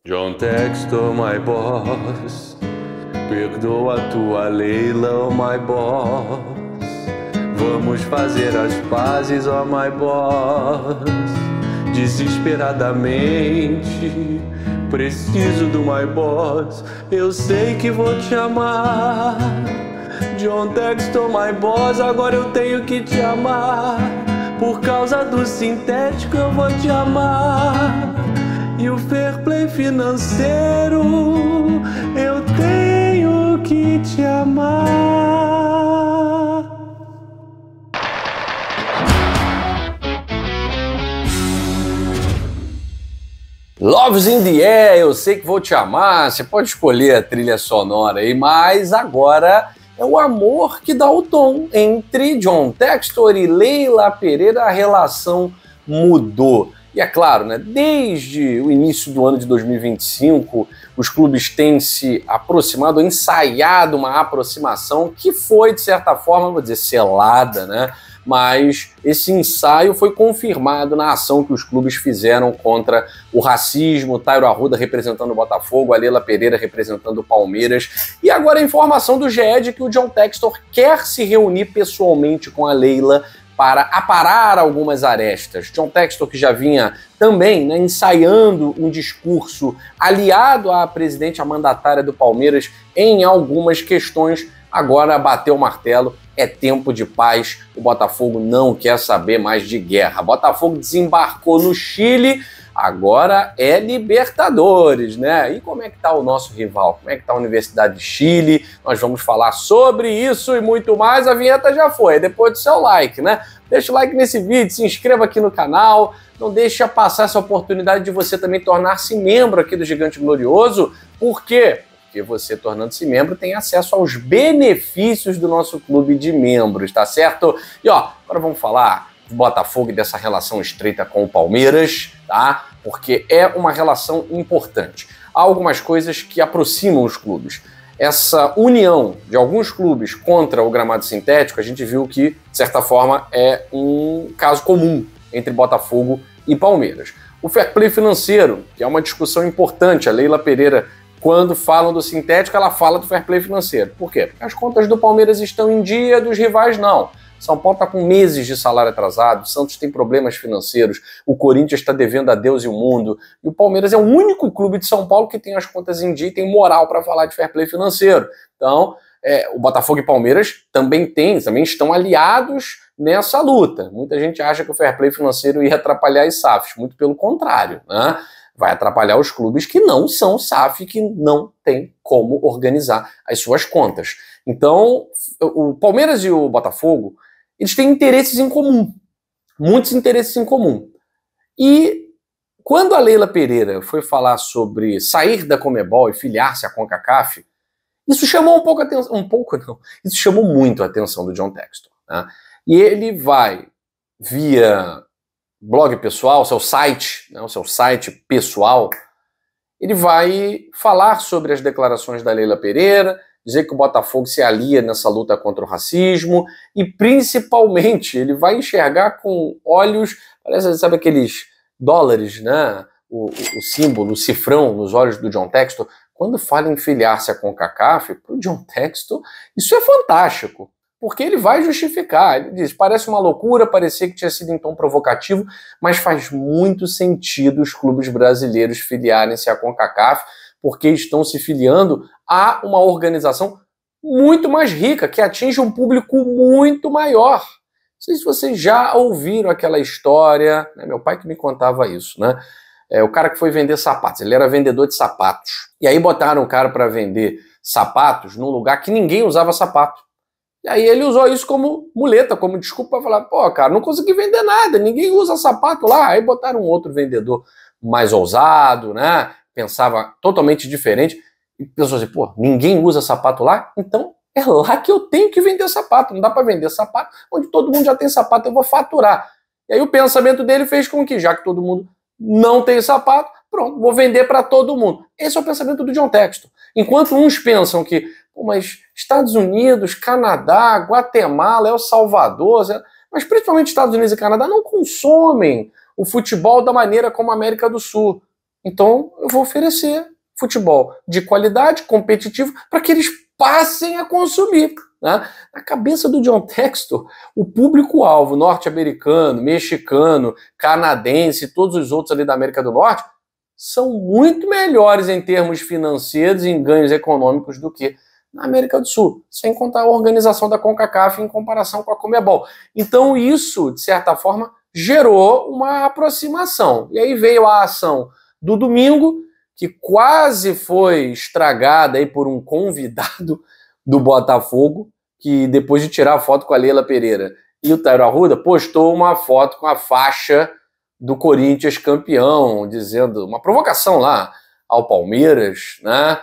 John Textor, my boss, perdoa tua Leila, oh my boss. Vamos fazer as pazes, oh my boss. Desesperadamente preciso do my boss. Eu sei que vou te amar. John Textor, my boss, agora eu tenho que te amar. Por causa do sintético eu vou te amar. E o fair play financeiro, eu tenho que te amar. Loves in the Air, eu sei que vou te amar. Você pode escolher a trilha sonora aí, mas agora é o amor que dá o tom. Entre John Textor e Leila Pereira, a relação mudou. E é claro, né, desde o início do ano de 2025, os clubes têm se aproximado, ensaiado uma aproximação que foi, de certa forma, vou dizer, selada, né? Mas esse ensaio foi confirmado na ação que os clubes fizeram contra o racismo, o Tairo Arruda representando o Botafogo, a Leila Pereira representando o Palmeiras. E agora a informação do GE de que o John Textor quer se reunir pessoalmente com a Leila para aparar algumas arestas. John Textor, que já vinha também, né, ensaiando um discurso aliado à presidente, à mandatária do Palmeiras em algumas questões, agora bateu o martelo, é tempo de paz, o Botafogo não quer saber mais de guerra. Botafogo desembarcou no Chile, agora é Libertadores, né? E como é que tá o nosso rival? Como é que tá a Universidade de Chile? Nós vamos falar sobre isso e muito mais. A vinheta já foi, depois do seu like, né? Deixa o like nesse vídeo, se inscreva aqui no canal, não deixa passar essa oportunidade de você também tornar-se membro aqui do Gigante Glorioso. Por quê? Porque você, tornando-se membro, tem acesso aos benefícios do nosso clube de membros, tá certo? E ó, agora vamos falar do Botafogo e dessa relação estreita com o Palmeiras, tá? Porque é uma relação importante. Há algumas coisas que aproximam os clubes. Essa união de alguns clubes contra o gramado sintético, a gente viu que, de certa forma, é um caso comum entre Botafogo e Palmeiras. O fair play financeiro, que é uma discussão importante, a Leila Pereira, quando falam do sintético, ela fala do fair play financeiro. Por quê? Porque as contas do Palmeiras estão em dia, dos rivais não. São Paulo está com meses de salário atrasado, o Santos tem problemas financeiros, o Corinthians está devendo a Deus e o mundo, e o Palmeiras é o único clube de São Paulo que tem as contas em dia e tem moral para falar de fair play financeiro. Então, o Botafogo e Palmeiras também estão aliados nessa luta. Muita gente acha que o fair play financeiro ia atrapalhar as SAFs, muito pelo contrário, né? Vai atrapalhar os clubes que não são SAF, que não tem como organizar as suas contas. Então, o Palmeiras e o Botafogo, eles têm interesses em comum, muitos interesses em comum. E quando a Leila Pereira foi falar sobre sair da Conmebol e filiar-se à CONCACAF, isso chamou isso chamou muito a atenção do John Textor, né? E ele vai via blog pessoal, seu site, né, o seu site pessoal, ele vai falar sobre as declarações da Leila Pereira, dizer que o Botafogo se alia nessa luta contra o racismo e, principalmente, ele vai enxergar com olhos, parece, sabe aqueles dólares, né? O símbolo, o cifrão nos olhos do John Textor. Quando fala em filiar-se à CONCACAF, para o John Textor, isso é fantástico. Porque ele vai justificar, ele diz, parece uma loucura, parecia que tinha sido em tom provocativo, mas faz muito sentido os clubes brasileiros filiarem-se à CONCACAF, porque estão se filiando a uma organização muito mais rica, que atinge um público muito maior. Não sei se vocês já ouviram aquela história, né? Meu pai que me contava isso, né? O cara que foi vender sapatos, ele era vendedor de sapatos, e aí botaram o cara para vender sapatos num lugar que ninguém usava sapato. E aí ele usou isso como muleta, como desculpa para falar, pô, cara, não consegui vender nada, ninguém usa sapato lá. Aí botaram um outro vendedor mais ousado, né? Pensava totalmente diferente. E pensou assim, pô, ninguém usa sapato lá? Então é lá que eu tenho que vender sapato. Não dá para vender sapato onde todo mundo já tem sapato, eu vou faturar. E aí o pensamento dele fez com que, já que todo mundo não tem sapato, pronto, vou vender para todo mundo. Esse é o pensamento do John Textor. Enquanto uns pensam que, pô, mas Estados Unidos, Canadá, Guatemala, El Salvador, mas principalmente Estados Unidos e Canadá não consomem o futebol da maneira como a América do Sul. Então eu vou oferecer futebol de qualidade, competitivo, para que eles passem a consumir. Né? Na cabeça do John Textor, o público-alvo norte-americano, mexicano, canadense, todos os outros ali da América do Norte, são muito melhores em termos financeiros e em ganhos econômicos do que na América do Sul, sem contar a organização da CONCACAF em comparação com a Conmebol. Então isso, de certa forma, gerou uma aproximação. E aí veio a ação do domingo, que quase foi estragada aí por um convidado do Botafogo, que depois de tirar a foto com a Leila Pereira e o Tairo Arruda, postou uma foto com a faixa do Corinthians campeão, dizendo uma provocação lá ao Palmeiras, né?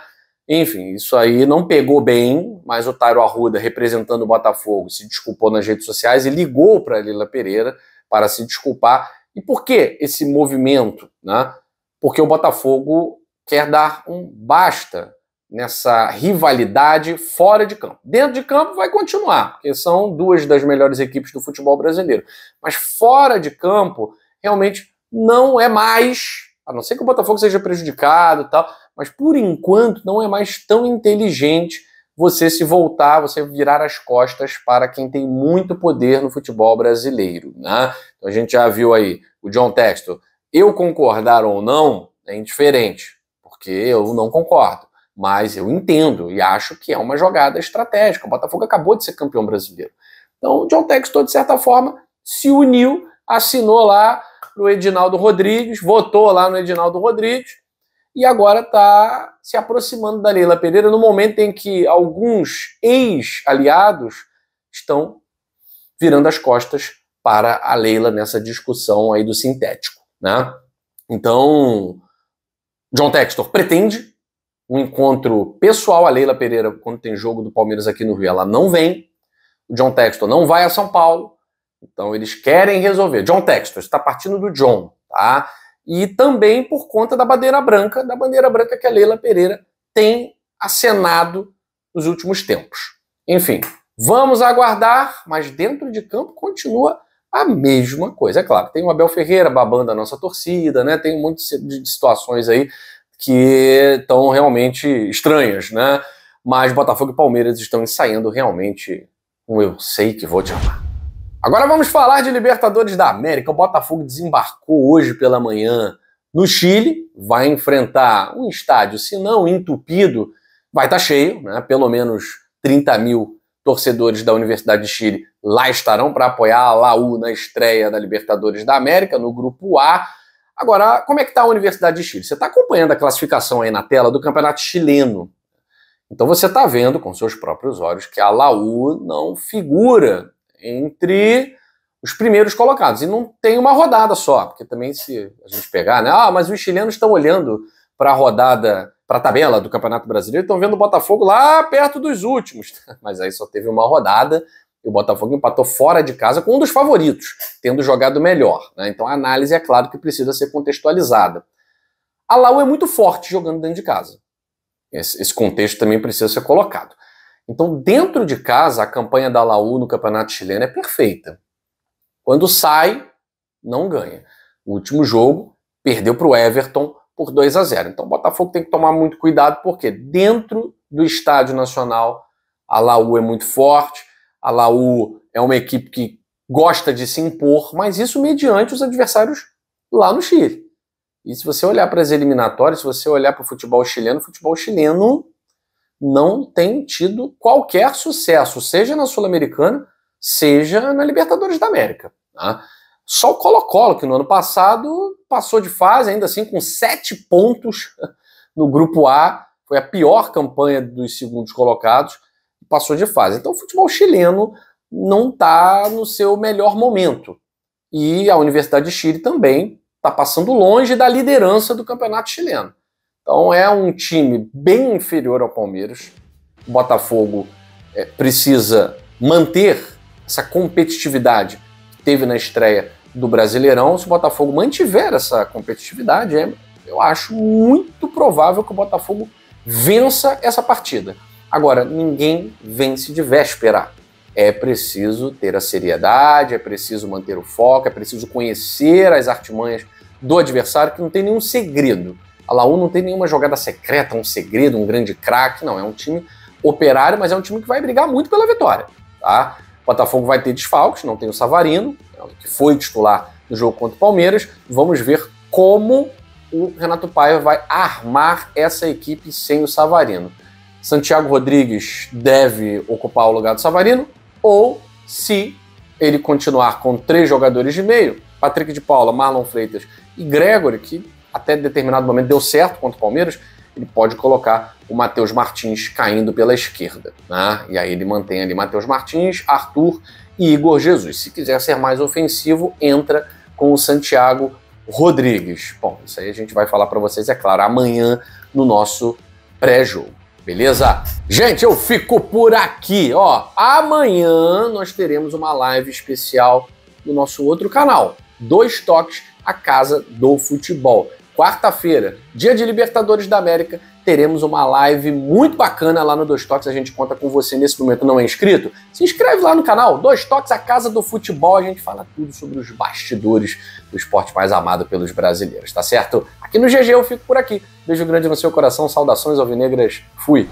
Enfim, isso aí não pegou bem, mas o Tairo Arruda, representando o Botafogo, se desculpou nas redes sociais e ligou para a Leila Pereira para se desculpar. E por que esse movimento, né? Porque o Botafogo quer dar um basta nessa rivalidade fora de campo. Dentro de campo vai continuar, porque são duas das melhores equipes do futebol brasileiro. Mas fora de campo, realmente não é mais, a não ser que o Botafogo seja prejudicado e tal, mas por enquanto não é mais tão inteligente você se voltar, você virar as costas para quem tem muito poder no futebol brasileiro. Né? Então a gente já viu aí o John Textor. Eu concordar ou não é indiferente, porque eu não concordo. Mas eu entendo e acho que é uma jogada estratégica. O Botafogo acabou de ser campeão brasileiro. Então o John Textor, de certa forma, se uniu, assinou lá pro Edinaldo Rodrigues, votou lá no Edinaldo Rodrigues e agora está se aproximando da Leila Pereira no momento em que alguns ex-aliados estão virando as costas para a Leila nessa discussão aí do sintético. Né? Então, John Textor pretende um encontro pessoal. A Leila Pereira, quando tem jogo do Palmeiras aqui no Rio, ela não vem. O John Textor não vai a São Paulo. Então eles querem resolver. John Textor está partindo do John, tá? E também por conta da bandeira branca que a Leila Pereira tem acenado nos últimos tempos. Enfim, vamos aguardar, mas dentro de campo continua a mesma coisa. É claro, tem o Abel Ferreira babando a nossa torcida, né? Tem um monte de situações aí que estão realmente estranhas, né? Mas Botafogo e Palmeiras estão ensaiando realmente um Eu Sei Que Vou Te Amar. Agora vamos falar de Libertadores da América. O Botafogo desembarcou hoje pela manhã no Chile, vai enfrentar um estádio, se não entupido, vai estar cheio, né? Pelo menos 30 mil torcedores da Universidade de Chile lá estarão para apoiar a Laú na estreia da Libertadores da América, no Grupo A. Agora, como é que está a Universidade de Chile? Você está acompanhando a classificação aí na tela do Campeonato Chileno. Então você está vendo com seus próprios olhos que a Laú não figura entre os primeiros colocados. E não tem uma rodada só, porque também se a gente pegar, né? Ah, mas os chilenos estão olhando para a rodada, para a tabela do Campeonato Brasileiro, estão vendo o Botafogo lá perto dos últimos. Mas aí só teve uma rodada e o Botafogo empatou fora de casa com um dos favoritos, tendo jogado melhor. Né? Então a análise, é claro, que precisa ser contextualizada. A Laú é muito forte jogando dentro de casa. Esse contexto também precisa ser colocado. Então, dentro de casa, a campanha da Laú no Campeonato Chileno é perfeita. Quando sai, não ganha. O último jogo, perdeu para o Everton por 2-0. Então, o Botafogo tem que tomar muito cuidado, porque dentro do Estádio Nacional, a Laú é muito forte, a Laú é uma equipe que gosta de se impor, mas isso mediante os adversários lá no Chile. E se você olhar para as eliminatórias, se você olhar para o futebol chileno não tem tido qualquer sucesso, seja na Sul-Americana, seja na Libertadores da América. Tá? Só o Colo-Colo, que no ano passado passou de fase, ainda assim com 7 pontos no Grupo A, foi a pior campanha dos segundos colocados, passou de fase. Então o futebol chileno não está no seu melhor momento. E a Universidade de Chile também está passando longe da liderança do campeonato chileno. Então é um time bem inferior ao Palmeiras. O Botafogo precisa manter essa competitividade que teve na estreia do Brasileirão. Se o Botafogo mantiver essa competitividade, eu acho muito provável que o Botafogo vença essa partida. Agora, ninguém vence de véspera. É preciso ter a seriedade, é preciso manter o foco, é preciso conhecer as artimanhas do adversário, que não tem nenhum segredo. A Laú não tem nenhuma jogada secreta, um segredo, um grande craque, não. É um time operário, mas é um time que vai brigar muito pela vitória, tá? O Botafogo vai ter desfalques, não tem o Savarino, que foi titular no jogo contra o Palmeiras. Vamos ver como o Renato Paiva vai armar essa equipe sem o Savarino. Santiago Rodrigues deve ocupar o lugar do Savarino, ou se ele continuar com 3 jogadores de meio, Patrick de Paula, Marlon Freitas e Gregory, que até determinado momento deu certo contra o Palmeiras, ele pode colocar o Matheus Martins caindo pela esquerda, né? E aí ele mantém ali Matheus Martins, Arthur e Igor Jesus. Se quiser ser mais ofensivo, entra com o Santiago Rodrigues. Bom, isso aí a gente vai falar para vocês, é claro, amanhã no nosso pré-jogo. Beleza? Gente, eu fico por aqui, ó. Amanhã nós teremos uma live especial no nosso outro canal, Dois Toques, a Casa do Futebol. Quarta-feira, dia de Libertadores da América, teremos uma live muito bacana lá no Dois Toques. A gente conta com você nesse momento, não é inscrito? Se inscreve lá no canal, Dois Toques, a Casa do Futebol. A gente fala tudo sobre os bastidores do esporte mais amado pelos brasileiros, tá certo? Aqui no GG eu fico por aqui. Beijo grande no seu coração, saudações alvinegras, fui!